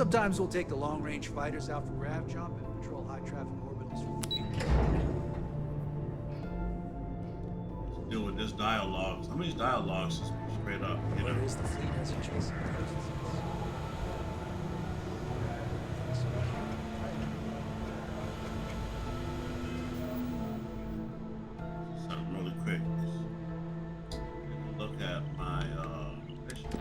Sometimes we'll take the long-range fighters out for grav jump and patrol high-traffic orbitals for fleet. Let's deal with this dialogue. Some of these dialogues is straight up, you know. What is the fleet as a chasing ghosts? So really quick. Look at my missions.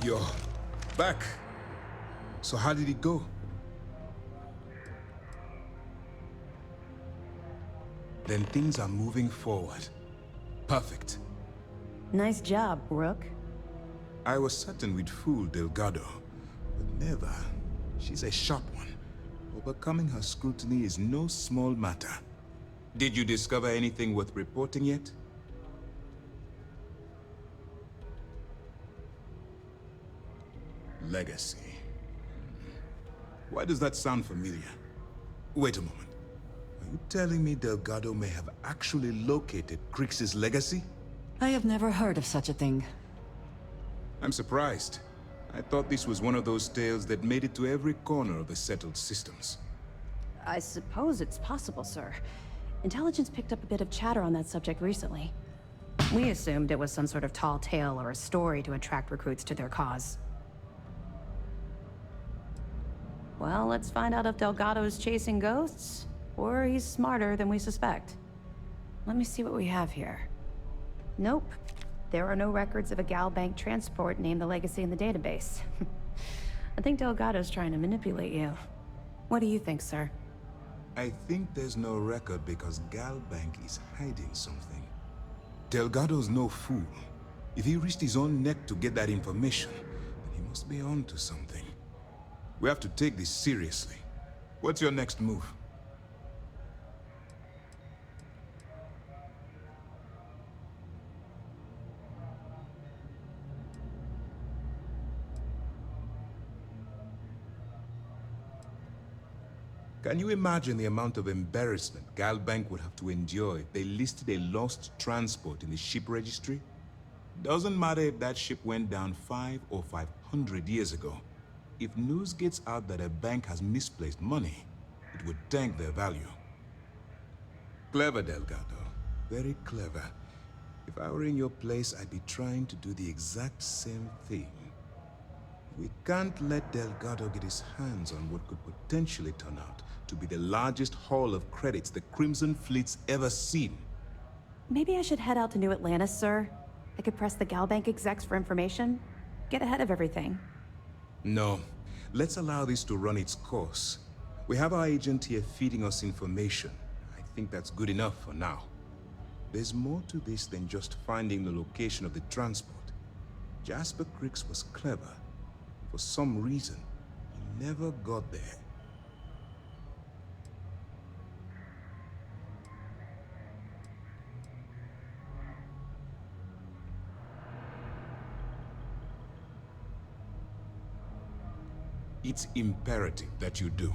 You're back. So how did it go? Then things are moving forward. Perfect. Nice job, Rook. I was certain we'd fool Delgado, but never. She's a sharp one. Overcoming her scrutiny is no small matter. Did you discover anything worth reporting yet? Legacy. Why does that sound familiar? Wait a moment. Are you telling me Delgado may have actually located Crix's legacy? I have never heard of such a thing. I'm surprised. I thought this was one of those tales that made it to every corner of the settled systems. I suppose it's possible, sir. Intelligence picked up a bit of chatter on that subject recently. We assumed it was some sort of tall tale or a story to attract recruits to their cause. Well, let's find out if Delgado's chasing ghosts, or he's smarter than we suspect. Let me see what we have here. Nope. There are no records of a Gal Bank transport named the Legacy in the database. I think Delgado's trying to manipulate you. What do you think, sir? I think there's no record because Gal Bank is hiding something. Delgado's no fool. If he risked his own neck to get that information, then he must be on to something. We have to take this seriously. What's your next move? Can you imagine the amount of embarrassment Gal Bank would have to endure if they listed a lost transport in the ship registry? Doesn't matter if that ship went down 5 or 500 years ago. If news gets out that a bank has misplaced money, it would tank their value. Clever, Delgado. Very clever. If I were in your place, I'd be trying to do the exact same thing. We can't let Delgado get his hands on what could potentially turn out to be the largest haul of credits the Crimson Fleet's ever seen. Maybe I should head out to New Atlantis, sir. I could press the Gal Bank execs for information. Get ahead of everything. No. Let's allow this to run its course. We have our agent here feeding us information. I think that's good enough for now. There's more to this than just finding the location of the transport. Jasper Crix was clever. For some reason, he never got there. It's imperative that you do.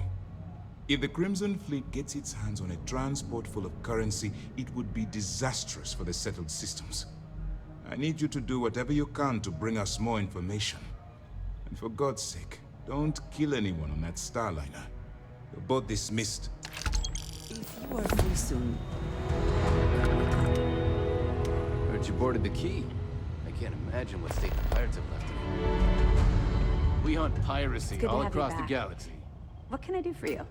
If the Crimson Fleet gets its hands on a transport full of currency, it would be disastrous for the settled systems. I need you to do whatever you can to bring us more information. And for God's sake, don't kill anyone on that Starliner. You're both dismissed. If you are free soon. Heard you boarded the Key. I can't imagine what state the pirates have left it in. We hunt piracy It's good to all have you across the back. galaxy. What can I do for you?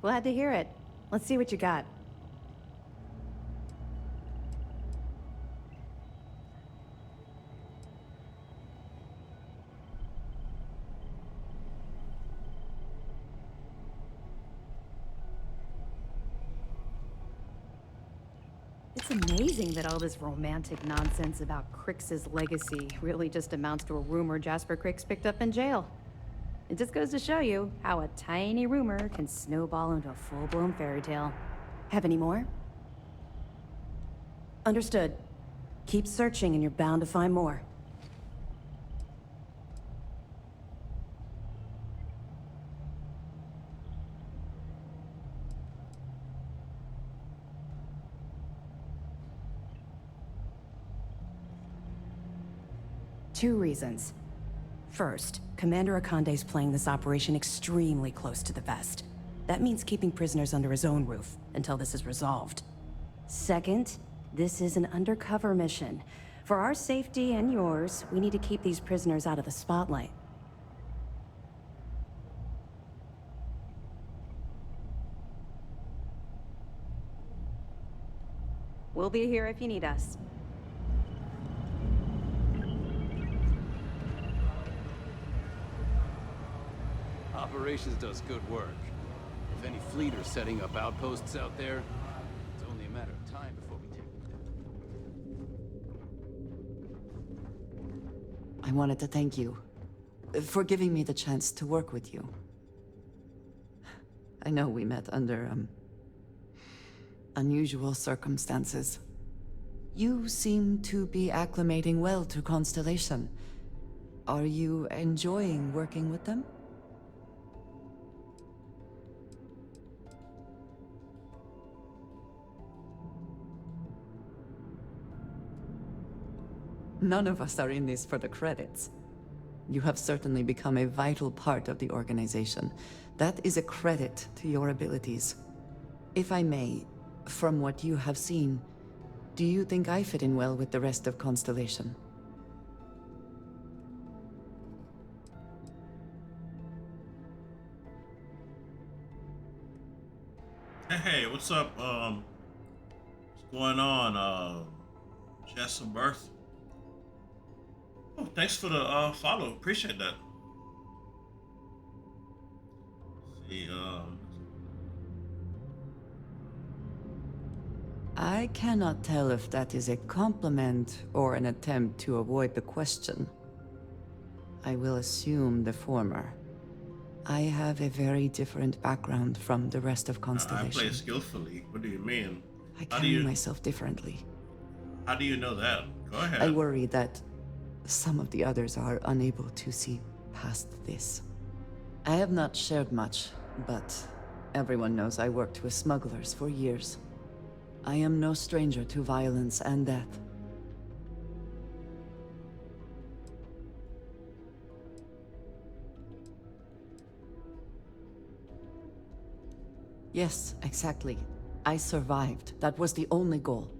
Glad to hear it. Let's see what you got. It's amazing that all this romantic nonsense about Crix's legacy really just amounts to a rumor Jasper Crix picked up in jail. It just goes to show you how a tiny rumor can snowball into a full-blown fairy tale. Have any more? Understood. Keep searching and you're bound to find more. Two reasons. First, Commander Akande's playing this operation extremely close to the vest. That means keeping prisoners under his own roof until this is resolved. Second, this is an undercover mission. For our safety and yours, we need to keep these prisoners out of the spotlight. We'll be here if you need us. Operations does good work. If any fleet are setting up outposts out there, it's only a matter of time before we take them down. I wanted to thank you for giving me the chance to work with you. I know we met under, unusual circumstances. You seem to be acclimating well to Constellation. Are you enjoying working with them? None of us are in this for the credits. You have certainly become a vital part of the organization. That is a credit to your abilities. If I may, from what you have seen, do you think I fit in well with the rest of Constellation? Hey, what's up? What's going on? Jess and Birth. Oh, thanks for the follow. Appreciate that. Let's see, I cannot tell if that is a compliment or an attempt to avoid the question. I will assume the former. I have a very different background from the rest of I Constellation. play skillfully. What do you mean? I How do carry you myself differently. How do you know that? Go ahead. I worry that some of the others are unable to see past this. I have not shared much, but everyone knows I worked with smugglers for years. I am no stranger to violence and death. Yes, exactly. I survived. That was the only goal.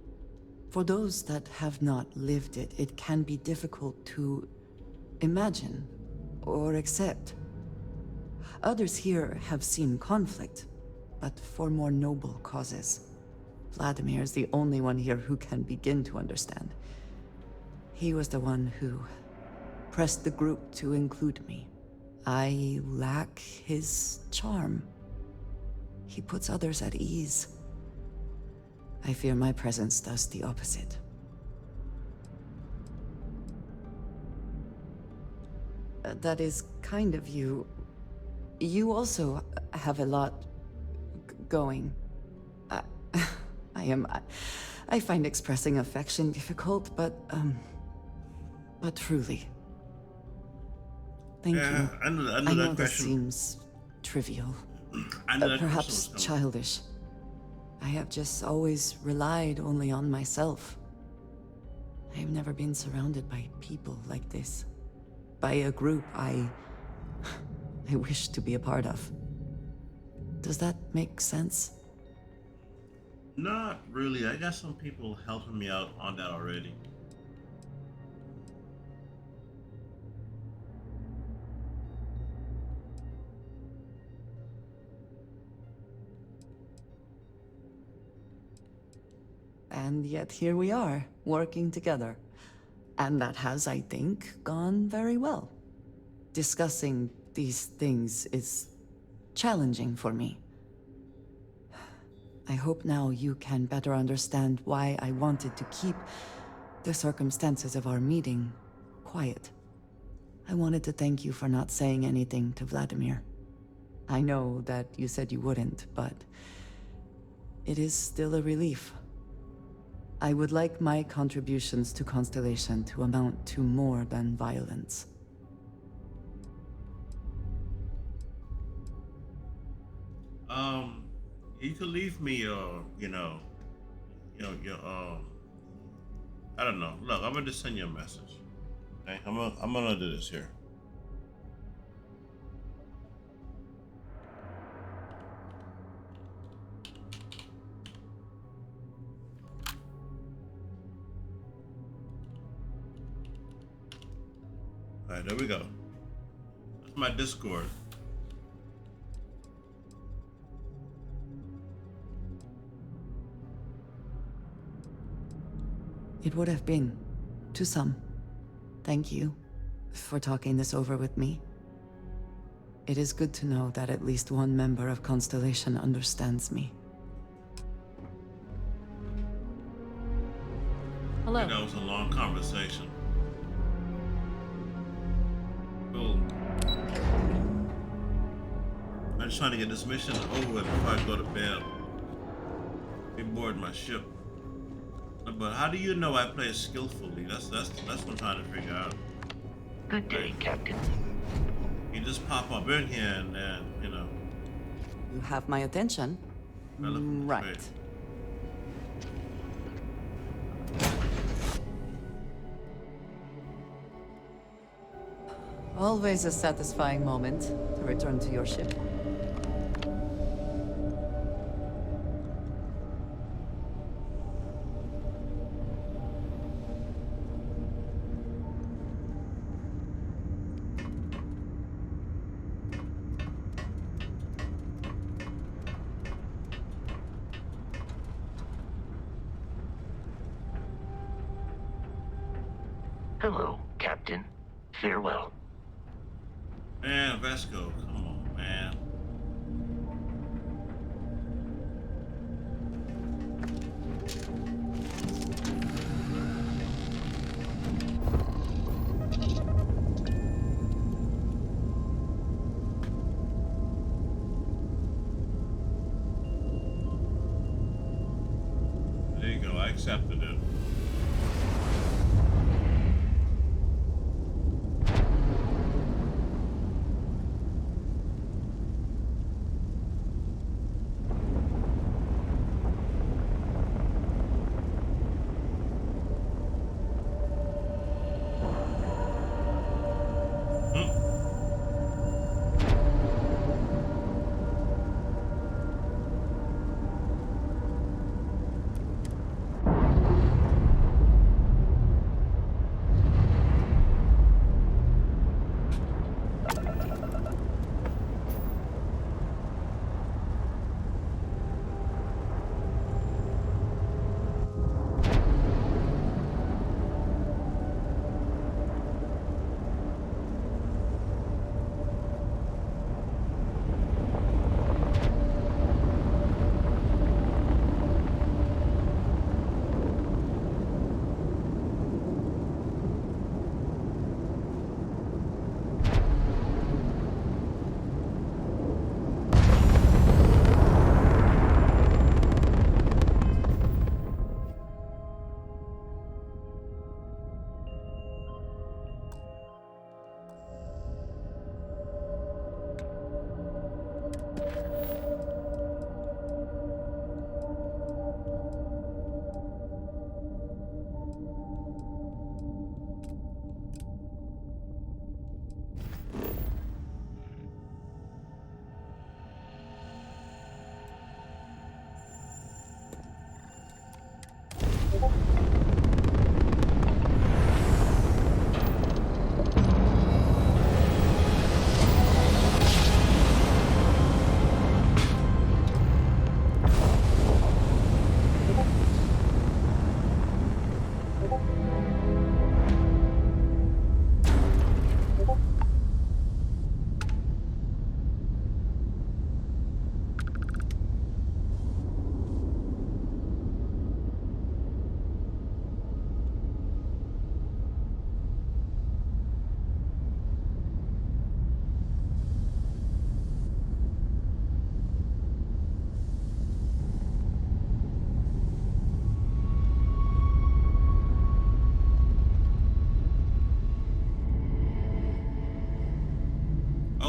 For those that have not lived it, it can be difficult to imagine or accept. Others here have seen conflict, but for more noble causes. Vladimir is the only one here who can begin to understand. He was the one who pressed the group to include me. I lack his charm. He puts others at ease. I fear my presence does the opposite. That is kind of you. You also have a lot going. I find expressing affection difficult, but truly. Thank you. I knew I know that this question. seems trivial. I knew that question Perhaps was coming. childish. I have just always relied only on myself. I have never been surrounded by people like this. By a group I wish to be a part of. Does that make sense? Not really. I got some people helping me out on that already. And yet here we are, working together. And that has, I think, gone very well. Discussing these things is challenging for me. I hope now you can better understand why I wanted to keep the circumstances of our meeting quiet. I wanted to thank you for not saying anything to Vladimir. I know that you said you wouldn't, but it is still a relief. I would like my contributions to Constellation to amount to more than violence. You could leave me, your, I don't know. Look, I'm gonna just send you a message. Okay, I'm gonna do this here. All right, there we go. That's my Discord. It would have been, to some. Thank you for talking this over with me. It is good to know that at least one member of Constellation understands me. Hello. That was a long conversation. Cool. I'm just trying to get this mission over with before I go to bed. Be board my ship. But how do you know I play skillfully? That's what I'm trying to figure out. Good day, Captain. You just pop up in here and then, You have my attention. Right. Great. Always a satisfying moment to return to your ship. Hello, Captain. Farewell. Man, Vesco, come on, man. There you go, I accepted it.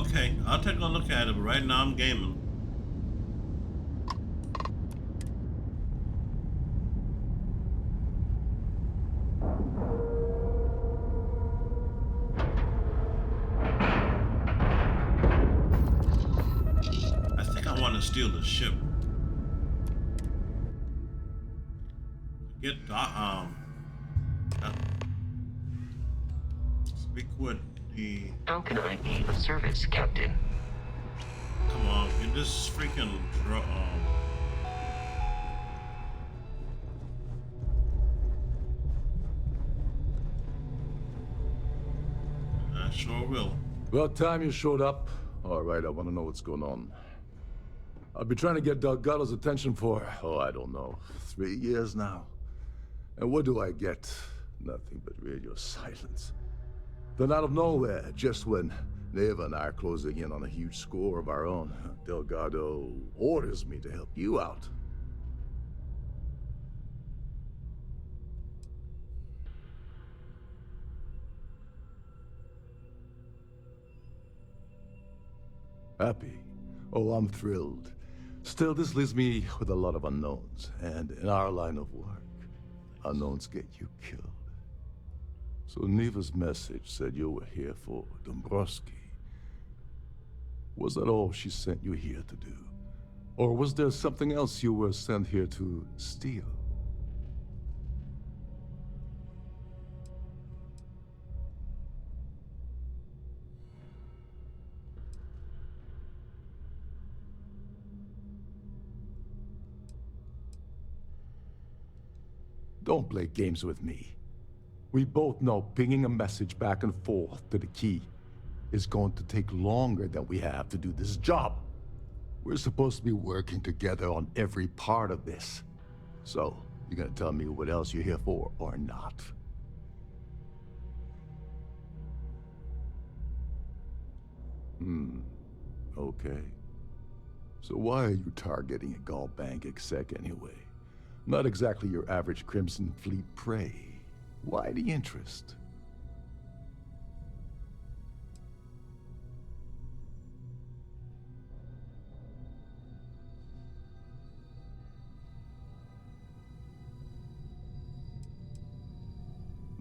Okay, I'll take a look at it, but right now I'm gaming. I think I want to steal the ship. Get uh, speak with the. How can I be of service, Captain? Come on, get this freaking I sure will. About time you showed up. All right, I want to know what's going on. I've been trying to get Delgado's attention for, I don't know, 3 years now. And what do I get? Nothing but radio silence. Then out of nowhere, just when Neva and I are closing in on a huge score of our own, Delgado orders me to help you out. Happy? Oh, I'm thrilled. Still, this leaves me with a lot of unknowns, and in our line of work, unknowns get you killed. So Neva's message said you were here for Dombrowski. Was that all she sent you here to do? Or was there something else you were sent here to steal? Don't play games with me. We both know pinging a message back and forth to the key is going to take longer than we have to do this job. We're supposed to be working together on every part of this. So, you gonna tell me what else you're here for or not? Okay. So why are you targeting a Gallbank exec anyway? Not exactly your average Crimson Fleet prey. Why the interest?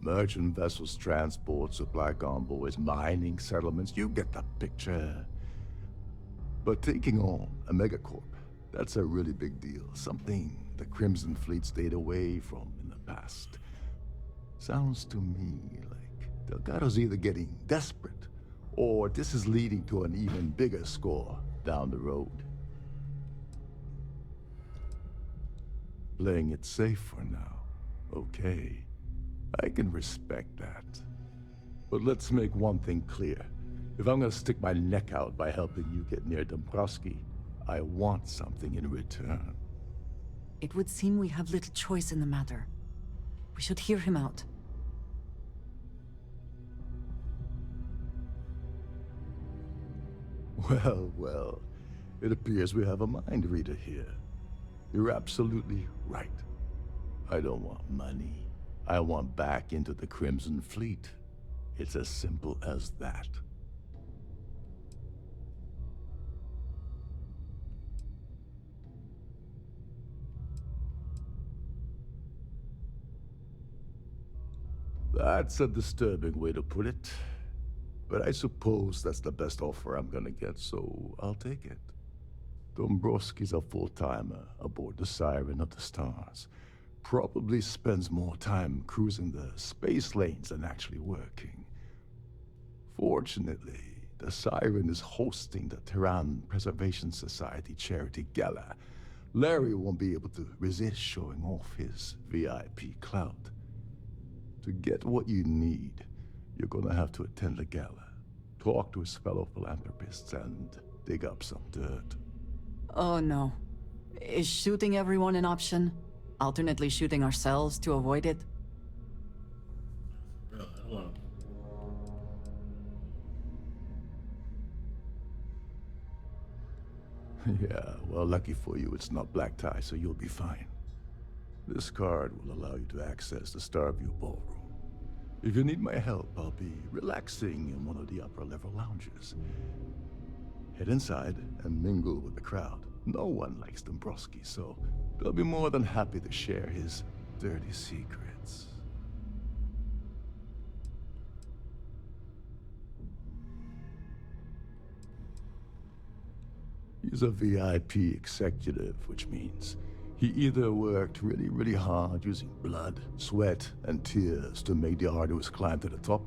Merchant vessels, transport, supply convoys, mining settlements, you get the picture. But taking on a megacorp, that's a really big deal. Something the Crimson Fleet stayed away from in the past. Sounds to me like Delgado's either getting desperate, or this is leading to an even bigger score down the road. Playing it safe for now. Okay. I can respect that. But let's make one thing clear. If I'm gonna stick my neck out by helping you get near Dombrowski, I want something in return. It would seem we have little choice in the matter. We should hear him out. Well, well. It appears we have a mind reader here. You're absolutely right. I don't want money. I want back into the Crimson Fleet. It's as simple as that. That's a disturbing way to put it. But I suppose that's the best offer I'm gonna get, so I'll take it. Dombrowski's a full-timer aboard the Siren of the Stars. Probably spends more time cruising the space lanes than actually working. Fortunately, the Siren is hosting the Tehran Preservation Society charity gala. Larry won't be able to resist showing off his VIP clout. To get what you need, you're gonna have to attend the gala, talk to his fellow philanthropists, and dig up some dirt. Oh no. Is shooting everyone an option? Alternately shooting ourselves to avoid it? Really, I don't want to. Yeah, well, lucky for you, it's not black tie, so you'll be fine. This card will allow you to access the Starfield ballroom. If you need my help, I'll be relaxing in one of the upper-level lounges. Head inside and mingle with the crowd. No one likes Dombrowski, so they'll be more than happy to share his dirty secrets. He's a VIP executive, which means he either worked really, really hard using blood, sweat, and tears to make the arduous climb to the top,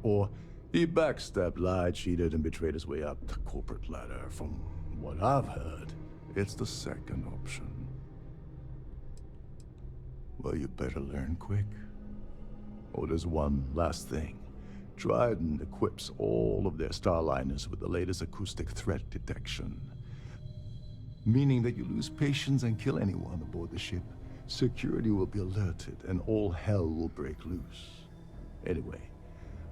or he backstabbed, lied, cheated, and betrayed his way up the corporate ladder. From what I've heard, it's the second option. Well, you better learn quick. Oh, there's one last thing. Trident equips all of their starliners with the latest acoustic threat detection. Meaning that you lose patience and kill anyone aboard the ship, security will be alerted and all hell will break loose. Anyway,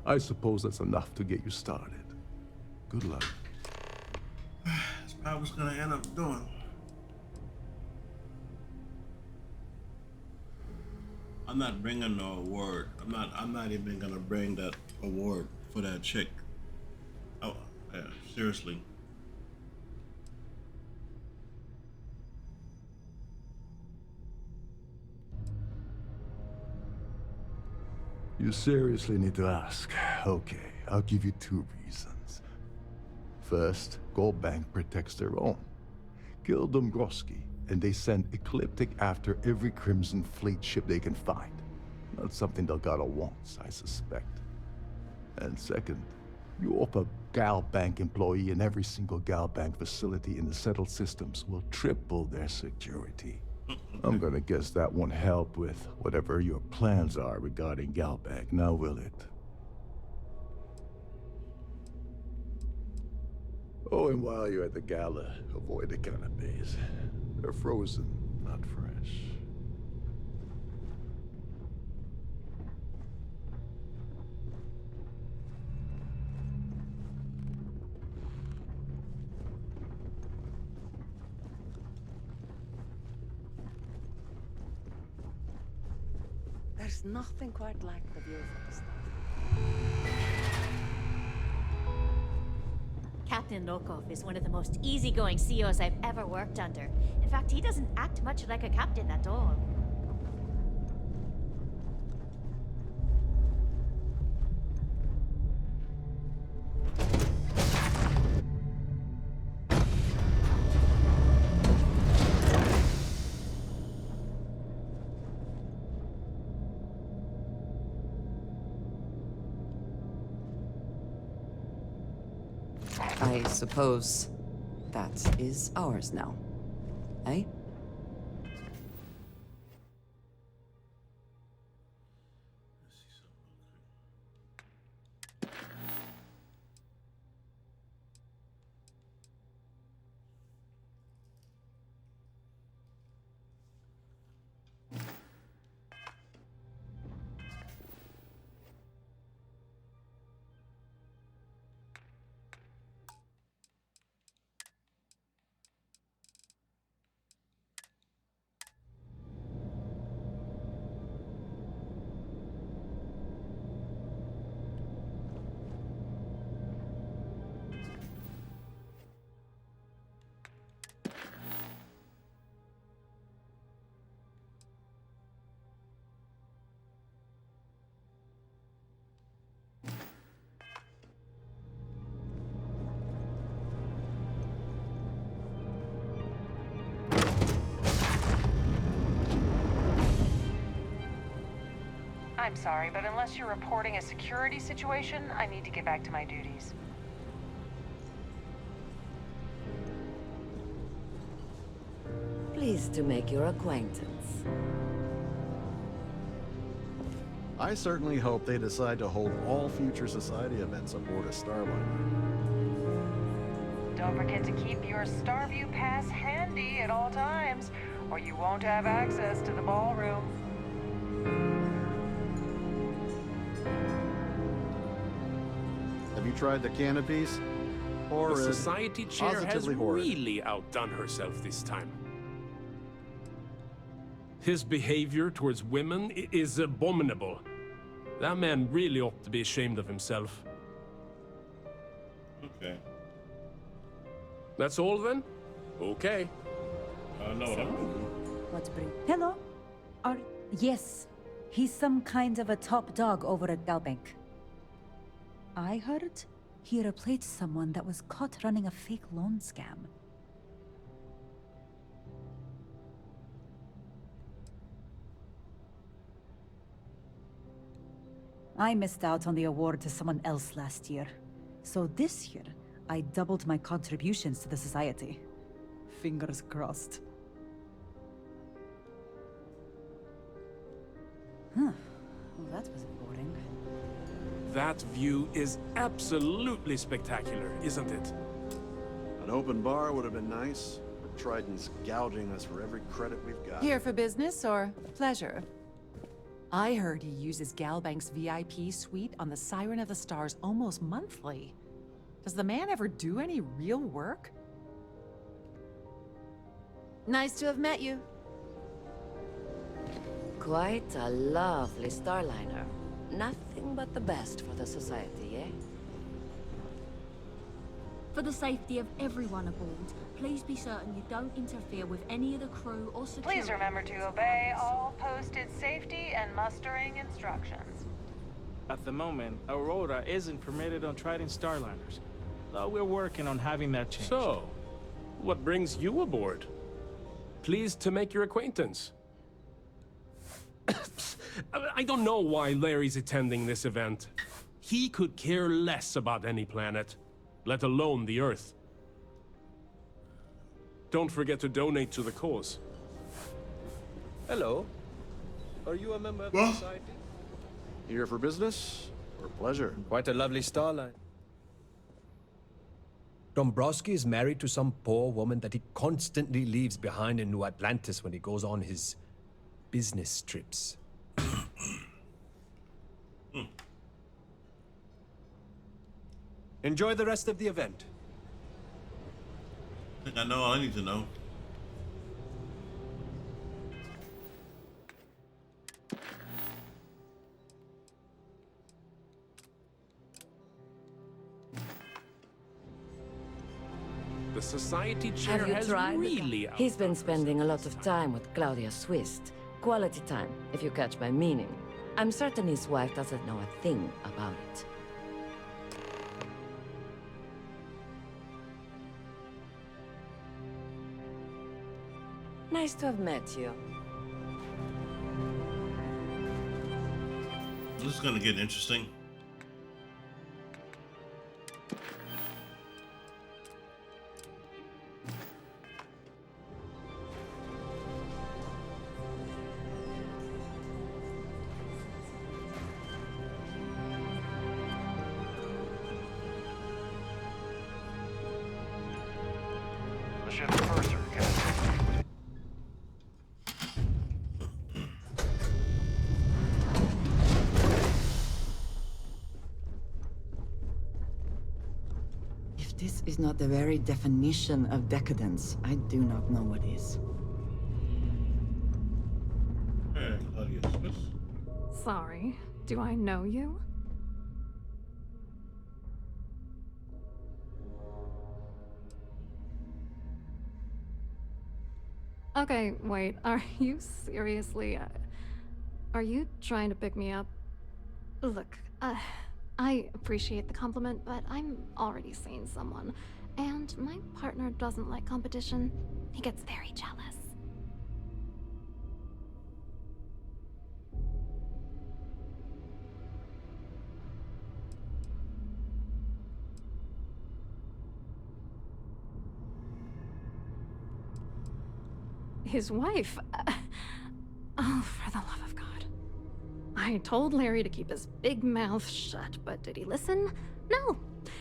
I suppose that's enough to get you started. Good luck. That's what I was gonna end up doing. I'm not bringing no award. I'm not even gonna bring that award for that chick. Oh, yeah, seriously. You seriously need to ask. Okay, I'll give you 2 reasons. First, Gold Bank protects their own. Kill Dombrowski, and they send Ecliptic after every Crimson Fleet ship they can find. Not something Delgado wants, I suspect. And second, you offer Gal Bank employee in every single Gal Bank facility in the settled systems will triple their security. I'm gonna guess that won't help with whatever your plans are regarding Gal Bank, now will it? Oh, and while you're at the gala, avoid the canapes. They're frozen, not fresh. There's nothing quite like the view from the start. Captain Lokov is one of the most easygoing CEOs I've ever worked under. In fact, he doesn't act much like a captain at all. I suppose that is ours now, eh? I'm sorry, but unless you're reporting a security situation, I need to get back to my duties. Pleased to make your acquaintance. I certainly hope they decide to hold all future society events aboard a Starliner. Don't forget to keep your Starview pass handy at all times, or you won't have access to the ballroom. Have you tried the canopies? The Horrid. society chair has Positively horrid. really outdone herself this time. His behavior towards women is abominable. That man really ought to be ashamed of himself. Okay. That's all then? Okay. No, what I'm gonna do. What's bring? Hello? Yes. He's some kind of a top dog over at Galbank. I heard he replaced someone that was caught running a fake loan scam. I missed out on the award to someone else last year. So this year, I doubled my contributions to the society. Fingers crossed. Huh. Well, that was boring. That view is absolutely spectacular, isn't it? An open bar would have been nice, but Trident's gouging us for every credit we've got. Here for business or pleasure? I heard he uses Galbank's VIP suite on the Siren of the Stars almost monthly. Does the man ever do any real work? Nice to have met you. Quite a lovely Starliner. Nothing but the best for the society, eh? For the safety of everyone aboard, please be certain you don't interfere with any of the crew or security. Please remember to obey all posted safety and mustering instructions. At the moment, Aurora isn't permitted on Trident Starliners, though we're working on having that changed. So, what brings you aboard? Pleased to make your acquaintance. I don't know why Larry's attending this event. He could care less about any planet, let alone the Earth. Don't forget to donate to the cause. Hello. Are you a member of the society? Here for business or pleasure? Quite a lovely starline. Dombrowski is married to some poor woman that he constantly leaves behind in New Atlantis when he goes on his business trips. Enjoy the rest of the event. I think I know all I need to know. The society chair Have you has tried? really He's been spending a lot of time with Claudia Swist. Quality time, if you catch my meaning. I'm certain his wife doesn't know a thing about it. Nice to have met you. This is gonna get interesting. The ship's purser, Captain. If this is not the very definition of decadence, I do not know what is. Hey, Claudia Smith. Sorry, do I know you? Okay, wait, are you seriously, are you trying to pick me up? Look, I appreciate the compliment, but I'm already seeing someone, and my partner doesn't like competition. He gets very jealous. His wife? Oh, for the love of God. I told Larry to keep his big mouth shut, but did he listen? No.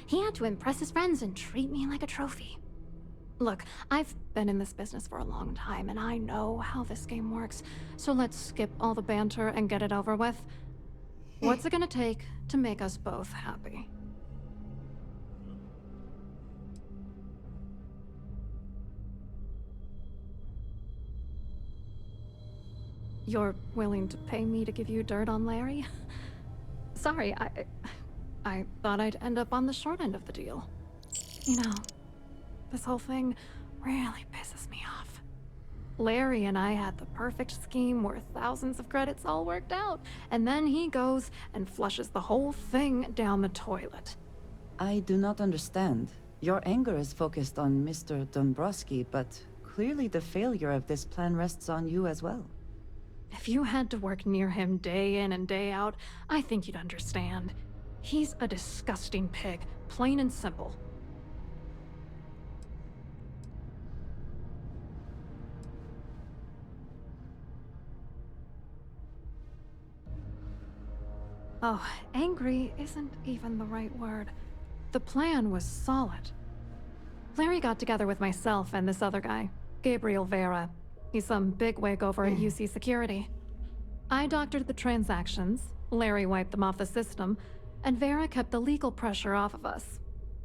He had to impress his friends and treat me like a trophy. Look, I've been in this business for a long time, and I know how this game works, so let's skip all the banter and get it over with. What's it gonna take to make us both happy? You're willing to pay me to give you dirt on Larry? Sorry, I thought I'd end up on the short end of the deal. You know, This whole thing really pisses me off. Larry and I had the perfect scheme worth thousands of credits all worked out, and then he goes and flushes the whole thing down the toilet. I do not understand. Your anger is focused on Mr. Dombrowski, but clearly the failure of this plan rests on you as well. If you had to work near him day in and day out, I think you'd understand. He's a disgusting pig, plain and simple. Oh, angry isn't even the right word. The plan was solid. Larry got together with myself and this other guy, Gabriel Vera. He's some bigwig over at UC Security. I doctored the transactions, Larry wiped them off the system, and Vera kept the legal pressure off of us.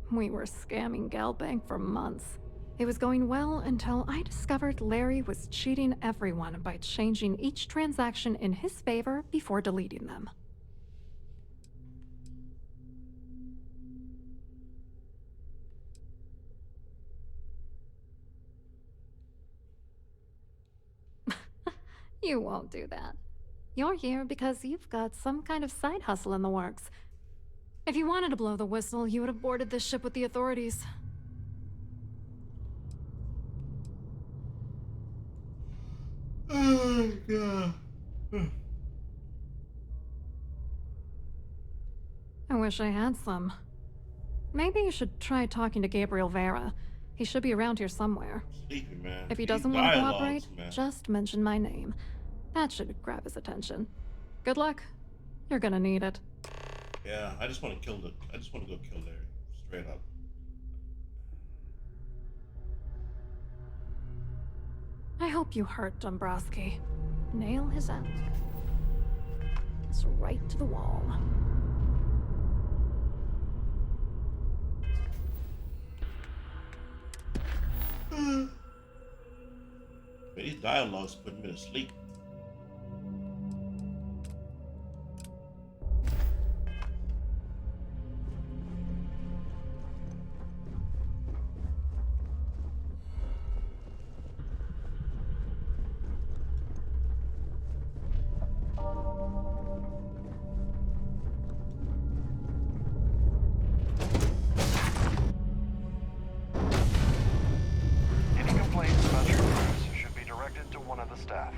We were scamming Galbank for months. It was going well until I discovered Larry was cheating everyone by changing each transaction in his favor before deleting them. You won't do that. You're here because you've got some kind of side hustle in the works. If you wanted to blow the whistle, you would have boarded this ship with the authorities. Oh, God. I wish I had some. Maybe you should try talking to Gabriel Vera. He should be around here somewhere. Sleepy, man. If he These doesn't want to dialogues, cooperate, man. just mention my name. That should grab his attention. Good luck. You're gonna need it. Yeah, I just want to go kill Larry. Straight up. I hope you hurt Dombrowski. Nail his end. It's right to the wall. These dialogues put me to sleep. Any complaints about your cruise should be directed to one of the staff.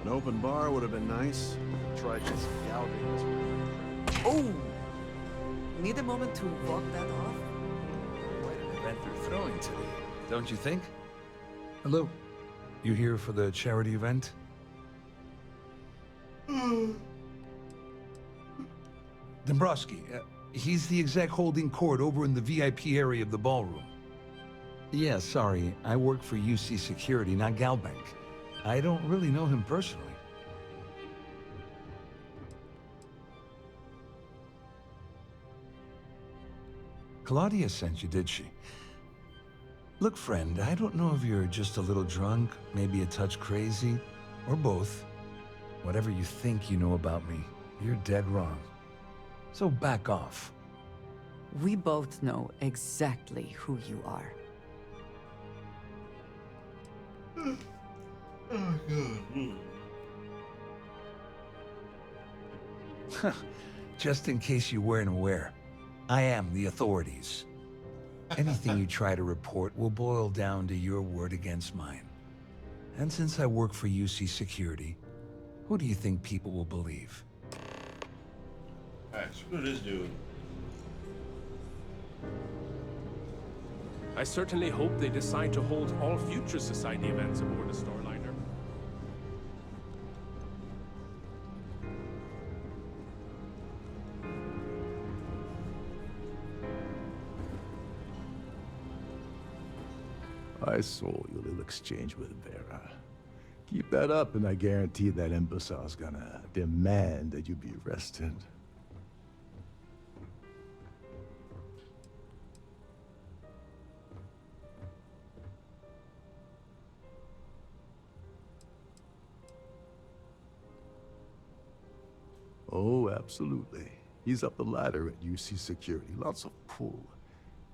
An open bar would have been nice. Tried just gouging this one. Oh! Need a moment to walk that off? Quite an event they're throwing today, don't you think? Hello. You here for the charity event? Dombrowski, he's the exec holding court over in the VIP area of the ballroom. Yeah, sorry. I work for UC Security, not Galbank. I don't really know him personally. Claudia sent you, did she? Look, friend, I don't know if you're just a little drunk, maybe a touch crazy, or both. Whatever you think you know about me, you're dead wrong. So back off. We both know exactly who you are. Oh, God. Just in case you weren't aware, I am the authorities. Anything you try to report will boil down to your word against mine. And since I work for UC Security, who do you think people will believe? Alright, screw this dude. I certainly hope they decide to hold all future society events aboard the Starliner. I saw your little exchange with Vera. Keep that up, and I guarantee that imbecile's gonna demand that you be arrested. Oh, absolutely. He's up the ladder at UC Security. Lots of pull.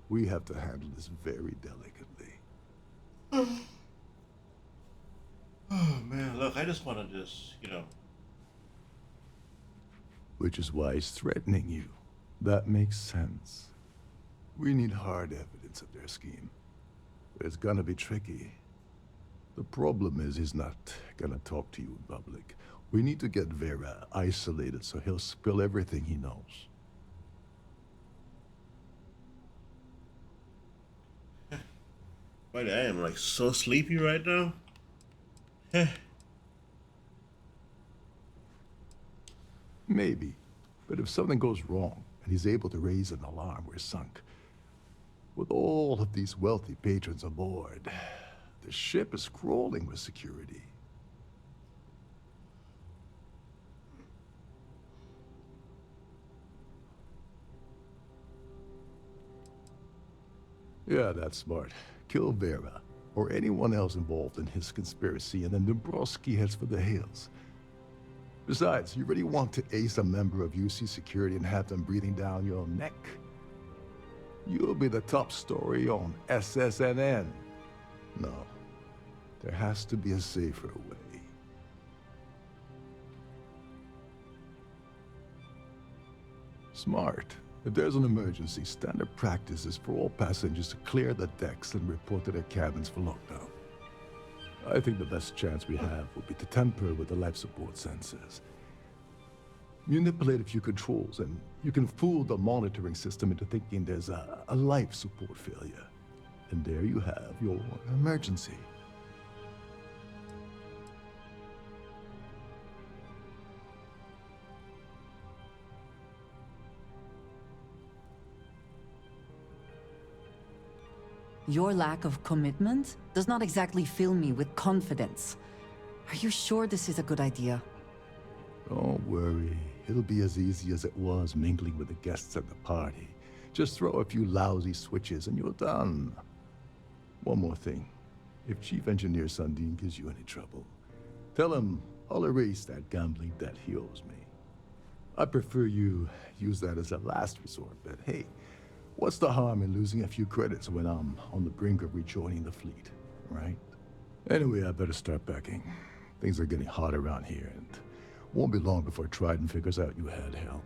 We have to handle this very delicately. Oh man, look, I just want to Which is why he's threatening you. That makes sense. We need hard evidence of their scheme. It's gonna be tricky. The problem is he's not gonna talk to you in public. We need to get Vera isolated so he'll spill everything he knows. Buddy, I am like so sleepy right now. Maybe. But if something goes wrong and he's able to raise an alarm, we're sunk. With all of these wealthy patrons aboard, the ship is crawling with security. Yeah, that's smart. Kill Vera, or anyone else involved in his conspiracy, and then Dombrowski heads for the hills. Besides, you really want to ace a member of UC Security and have them breathing down your neck? You'll be the top story on SSNN. No, there has to be a safer way. Smart. If there's an emergency, standard practice is for all passengers to clear the decks and report to their cabins for lockdown. I think the best chance we have would be to tamper with the life support sensors. Manipulate a few controls, and you can fool the monitoring system into thinking there's a life support failure. And there you have your emergency. Your lack of commitment does not exactly fill me with confidence. Are you sure this is a good idea? Don't worry. It'll be as easy as it was mingling with the guests at the party. Just throw a few lousy switches and you're done. One more thing. If Chief Engineer Sundin gives you any trouble, tell him I'll erase that gambling debt he owes me. I prefer you use that as a last resort, but hey, what's the harm in losing a few credits when I'm on the brink of rejoining the fleet, right? Anyway, I better start packing. Things are getting hot around here, and won't be long before Trident figures out you had help.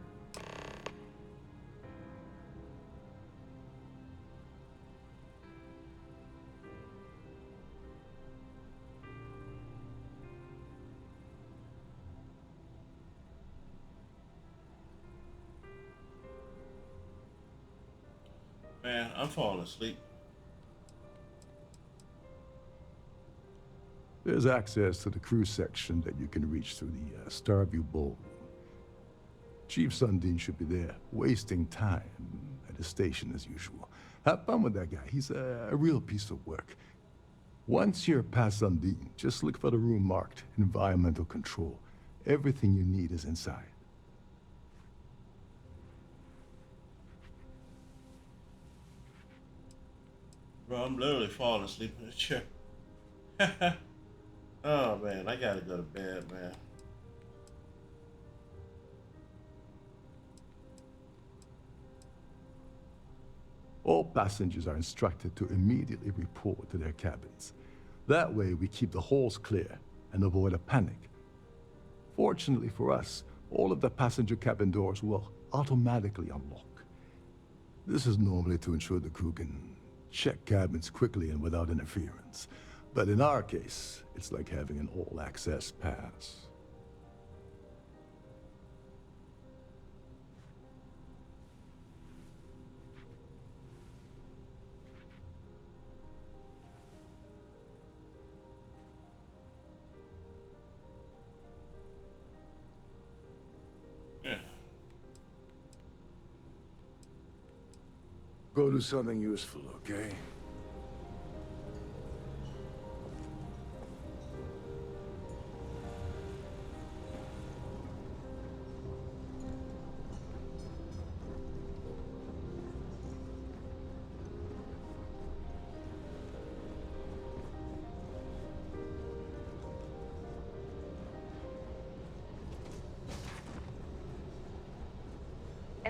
Man, I'm falling asleep. There's access to the crew section that you can reach through the Starview Ballroom. Chief Sundin should be there, wasting time at his station as usual. Have fun with that guy. He's a real piece of work. Once you're past Sundin, just look for the room marked Environmental Control. Everything you need is inside. Bro, I'm literally falling asleep in the chair. Oh man, I gotta go to bed, man. All passengers are instructed to immediately report to their cabins. That way we keep the halls clear and avoid a panic. Fortunately for us, all of the passenger cabin doors will automatically unlock. This is normally to ensure the crew can check cabins quickly and without interference. But in our case, it's like having an all-access pass. Yeah. Go do something useful, okay?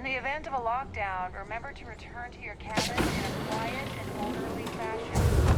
In the event of a lockdown, remember to return to your cabin in a quiet and orderly fashion.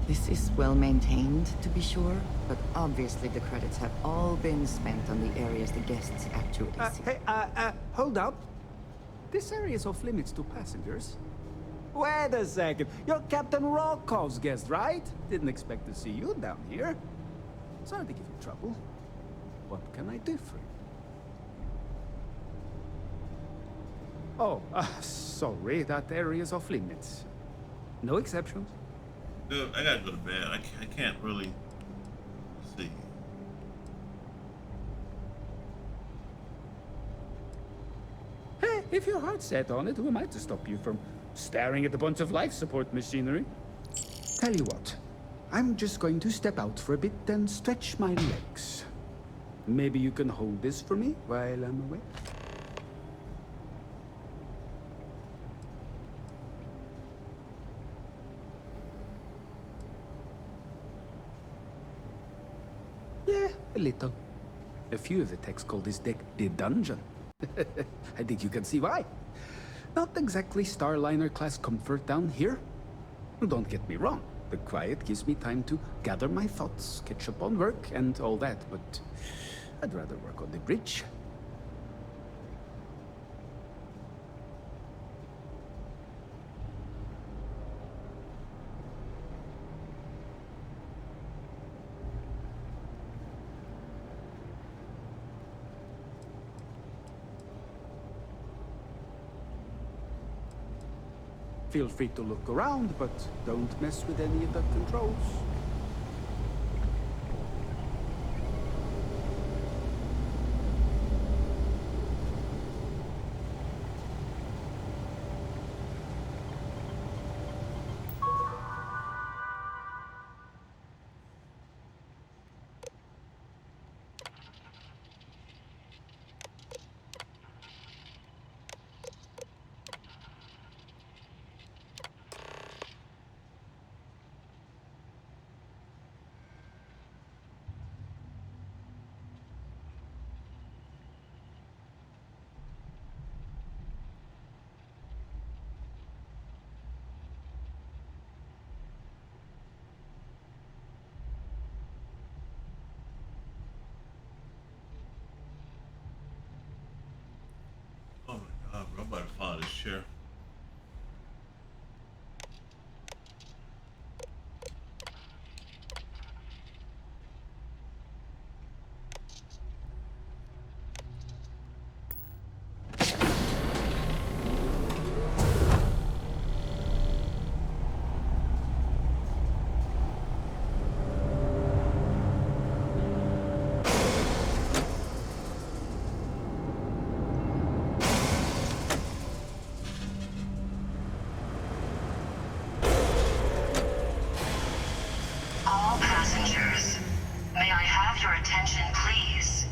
This is well maintained, to be sure, but obviously the credits have all been spent on the areas the guests actually see. Hey, hold up. This area is off limits to passengers. Wait a second. You're Captain Rocko's guest, right? Didn't expect to see you down here. Sorry to give you trouble. What can I do for you? Oh, sorry. That area is off limits. No exceptions. Dude, I gotta go to bed. I can't really see. Hey, if your heart's set on it, who am I to stop you from staring at a bunch of life support machinery? Tell you what, I'm just going to step out for a bit and stretch my legs. Maybe you can hold this for me while I'm away? Yeah, a little. A few of the techs call this deck the dungeon. I think you can see why. Not exactly Starliner-class comfort down here. Don't get me wrong. The quiet gives me time to gather my thoughts, catch up on work, and all that, but I'd rather work on the bridge. Feel free to look around, but don't mess with any of the controls. Oh my god, bro, I'm about to fall out of this chair. All passengers, may I have your attention, please?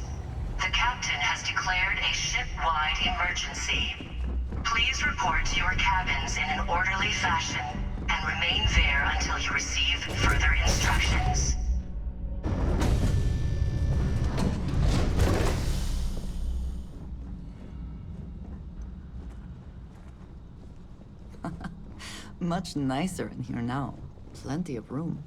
The captain has declared a ship-wide emergency. Please report to your cabins in an orderly fashion and remain there until you receive further instructions. Much nicer in here now. Plenty of room.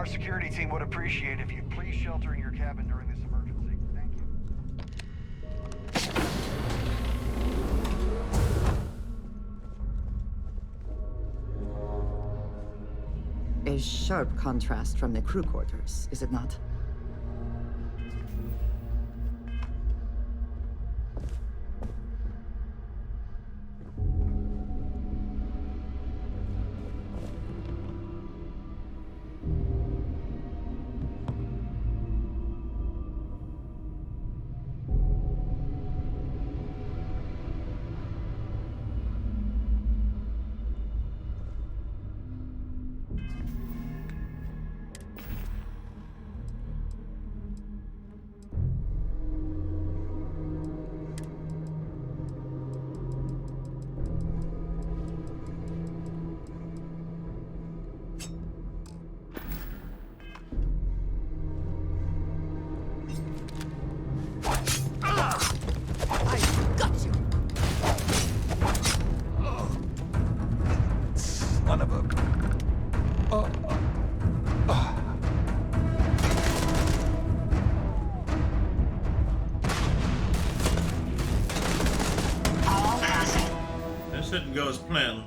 Our security team would appreciate if you'd please shelter in your cabin during this emergency. Thank you. A sharp contrast from the crew quarters, is it not? Son of a... This didn't go as planned.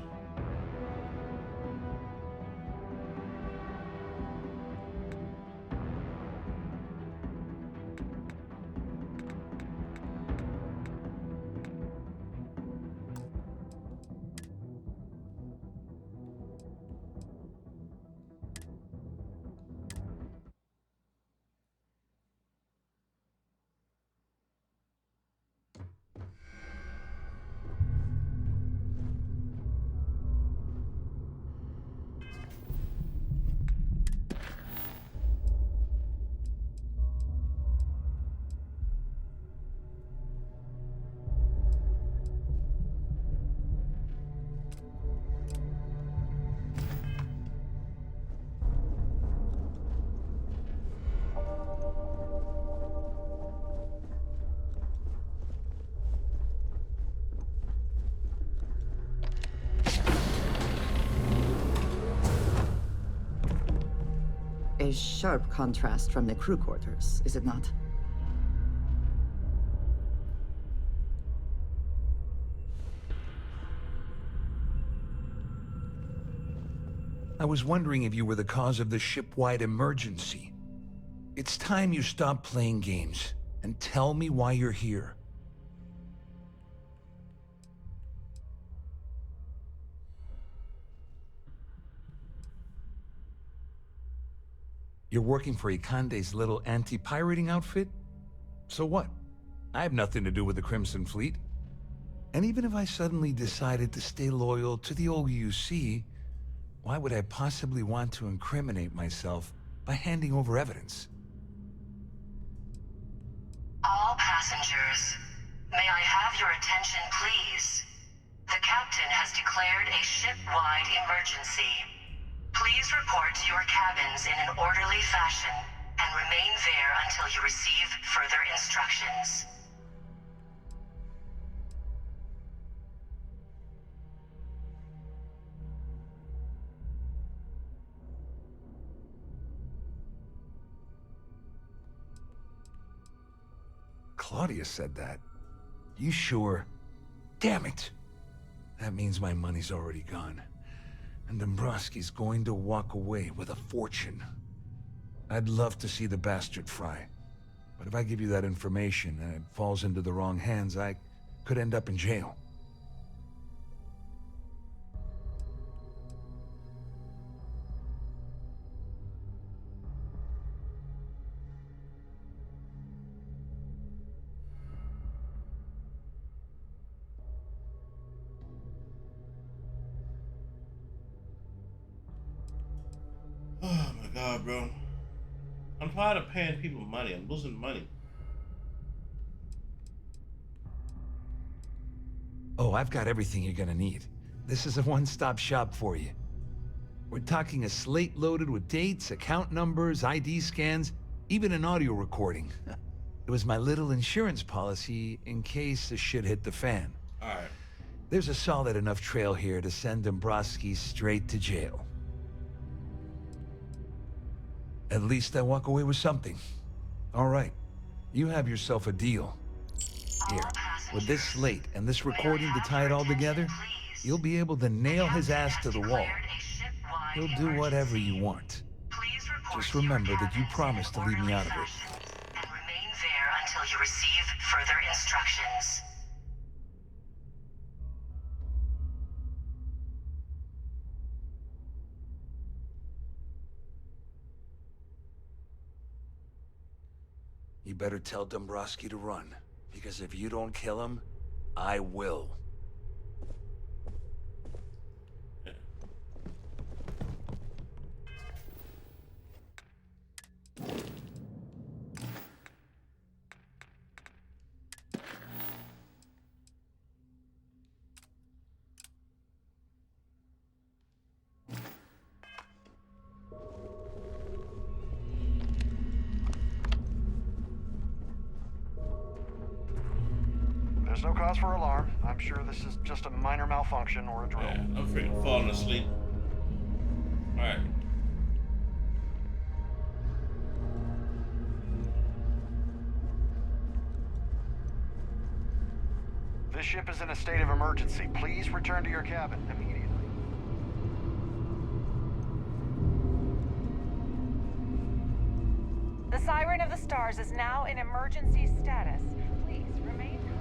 A sharp contrast from the crew quarters, is it not? I was wondering if you were the cause of the ship-wide emergency. It's time you stop playing games and tell me why you're here. You're working for Ikande's little anti-pirating outfit? So what? I have nothing to do with the Crimson Fleet. And even if I suddenly decided to stay loyal to the old UC, why would I possibly want to incriminate myself by handing over evidence? All passengers, may I have your attention, please? The captain has declared a ship-wide emergency. Please report to your cabins in an orderly fashion and remain there until you receive further instructions. Claudia said that. You sure? Damn it! That means my money's already gone. And Dombrowski's going to walk away with a fortune. I'd love to see the bastard fry. But if I give you that information and it falls into the wrong hands, I could end up in jail. Oh my god, bro. I'm tired of paying people money. I'm losing money. Oh, I've got everything you're gonna need. This is a one-stop shop for you. We're talking a slate loaded with dates, account numbers, ID scans, even an audio recording. It was my little insurance policy in case the shit hit the fan. Alright. There's a solid enough trail here to send Dombrowski straight to jail. At least I walk away with something. All right, you have yourself a deal. Here, with this slate and this recording to tie it all together, you'll be able to nail his ass to the wall. He'll do whatever you want. Just remember that you promised to leave me out of it. And remain there until you receive further instructions. You better tell Dombrowski to run, because if you don't kill him, I will. There's no cause for alarm. I'm sure this is just a minor malfunction or a drill. Yeah, I'm freaking falling asleep. Alright. This ship is in a state of emergency. Please return to your cabin immediately. The Siren of the Stars is now in emergency status. Please remain calm.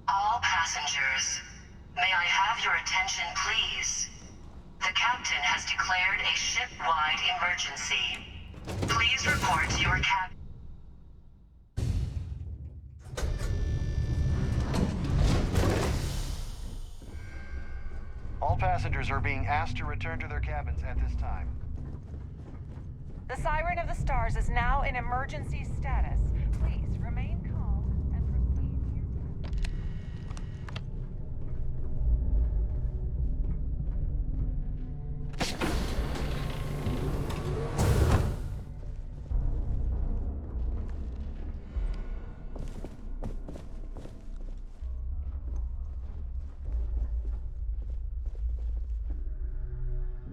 All passengers, may I have your attention, please? The captain has declared a ship-wide emergency. Please report to your cabin. All passengers are being asked to return to their cabins at this time. The Siren of the Stars is now in emergency status. Please remain calm and proceed.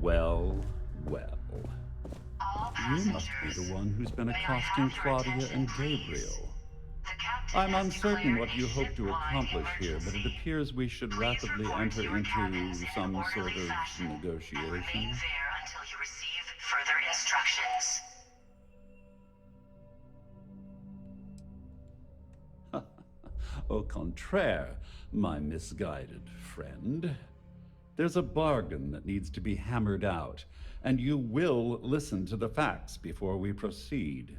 Well, well. You must be the one who's been accosting Claudia and Gabriel. I'm uncertain what you hope to accomplish here, but it appears we should rapidly enter into some sort of negotiation. Remain there until you receive further instructions. Au contraire, my misguided friend. There's a bargain that needs to be hammered out, and you will listen to the facts before we proceed.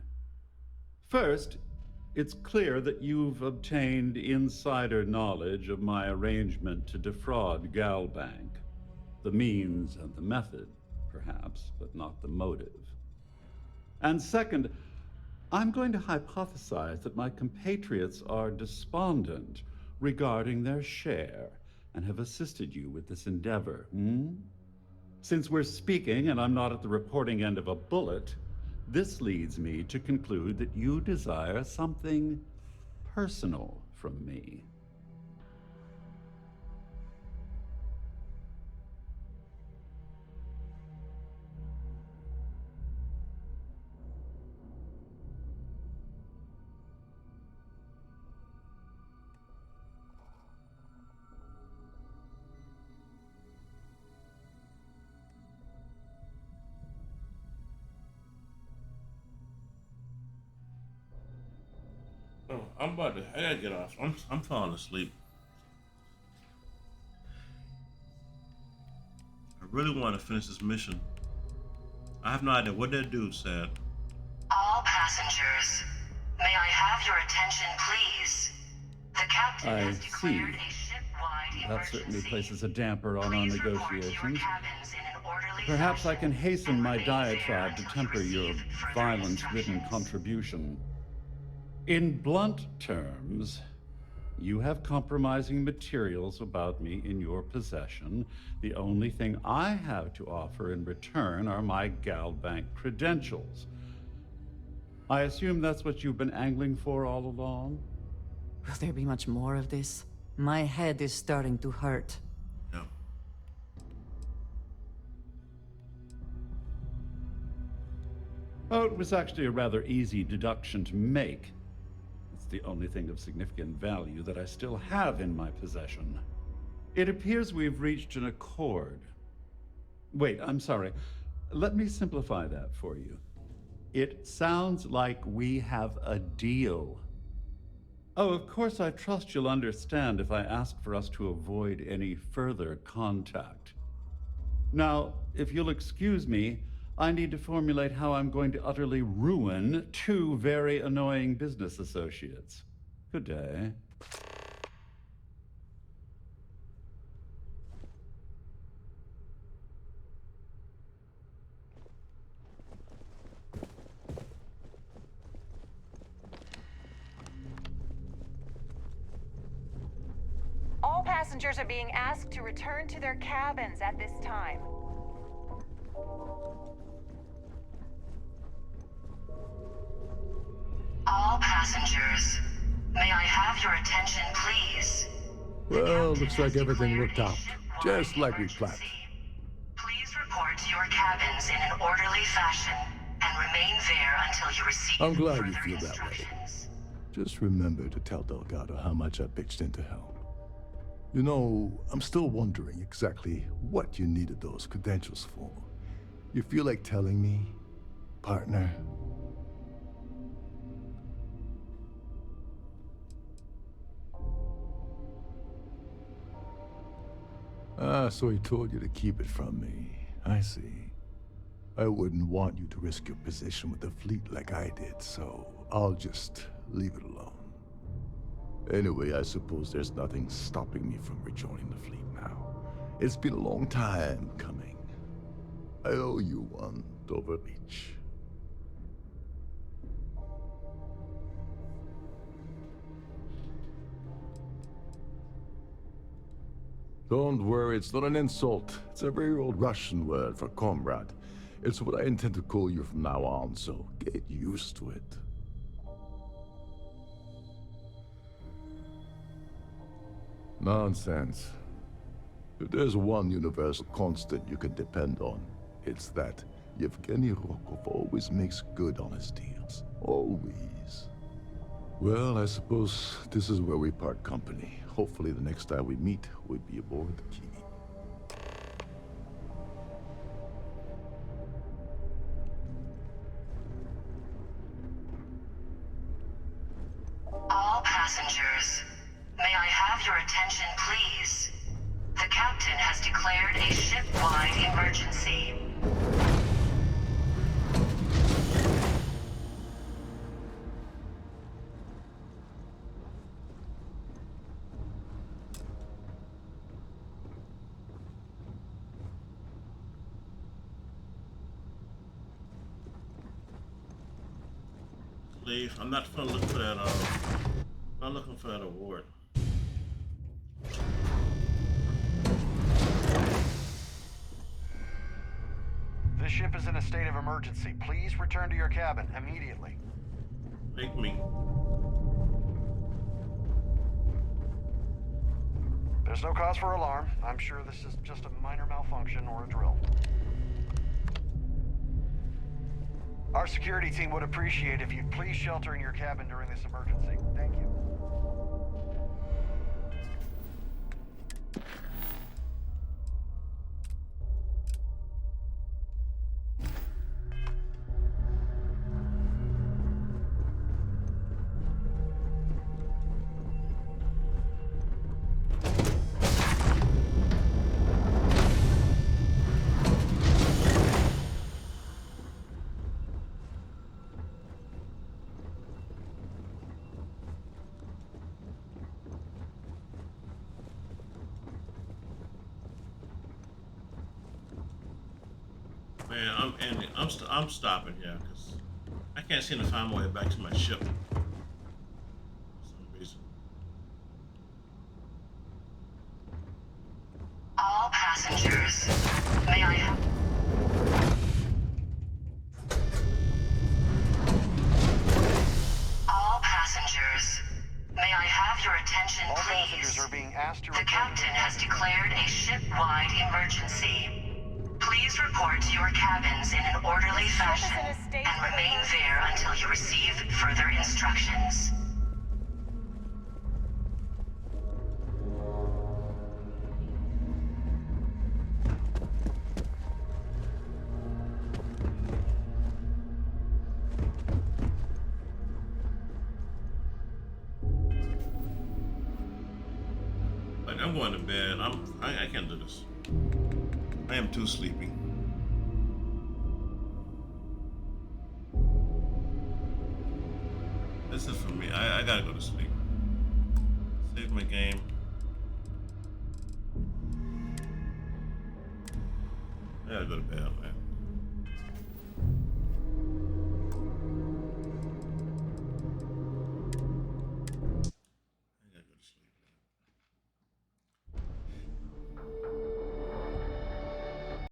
First, it's clear that you've obtained insider knowledge of my arrangement to defraud Galbank. The means and the method, perhaps, but not the motive. And second, I'm going to hypothesize that my compatriots are despondent regarding their share and have assisted you with this endeavor, Since we're speaking and I'm not at the reporting end of a bullet, this leads me to conclude that you desire something personal from me. Oh, I gotta get off. I'm falling asleep. I really want to finish this mission. I have no idea what that dude said. All passengers, may I have your attention, please? The captain I has see. declared a ship-wide That certainly emergency. places a damper on our Please report to your negotiations. cabins in an orderly Perhaps I fashion can hasten and my remain there diatribe to until you temper your receive further violence-ridden instructions. contribution. In blunt terms, you have compromising materials about me in your possession. The only thing I have to offer in return are my Galbank credentials. I assume that's what you've been angling for all along? Will there be much more of this? My head is starting to hurt. No. Oh, it was actually a rather easy deduction to make. It's the only thing of significant value that I still have in my possession. It appears we've reached an accord. Wait, I'm sorry. Let me simplify that for you. It sounds like we have a deal. Oh, of course, I trust you'll understand if I ask for us to avoid any further contact. Now, if you'll excuse me, I need to formulate how I'm going to utterly ruin two very annoying business associates. Good day. All passengers are being asked to return to their cabins at this time. All passengers, may I have your attention, please? Well, looks like everything worked out. Just like we planned. Please report to your cabins in an orderly fashion and remain there until you receive I'm glad further you feel that way. instructions. Just remember to tell Delgado how much I pitched in to help. You know, I'm still wondering exactly what you needed those credentials for. You feel like telling me, partner? Ah, so he told you to keep it from me. I see. I wouldn't want you to risk your position with the fleet like I did, so I'll just leave it alone. Anyway, I suppose there's nothing stopping me from rejoining the fleet now. It's been a long time coming. I owe you one, Dover Beach. Don't worry, it's not an insult. It's a very old Russian word for comrade. It's what I intend to call you from now on, so get used to it. Nonsense. If there's one universal constant you can depend on, it's that Yevgeny Rokov always makes good on his deals. Always. Well, I suppose this is where we part company. Hopefully the next time we meet, we'll be aboard the Key. All passengers, may I have your attention, please? The captain has declared a ship-wide emergency. Leave. I'm not gonna look for that. I'm not looking for that award. This ship is in a state of emergency. Please return to your cabin immediately. Make me. There's no cause for alarm. I'm sure this is just a minor malfunction or a drill. Our security team would appreciate if you'd please shelter in your cabin during this emergency. Thank you. Man, I'm ending. I'm stopping here because I can't seem to find my way back to my ship. For some reason. All passengers, may I have... All passengers, may I have your attention, All please? passengers are being asked to The return to captain has declared a ship-wide emergency. Please report to your cabins in an orderly fashion and remain there until you receive further instructions. Like, I'm going to bed. I can't do this. I am too sleepy. This is for me. I gotta go to sleep. Save my game. I gotta go to bed, man.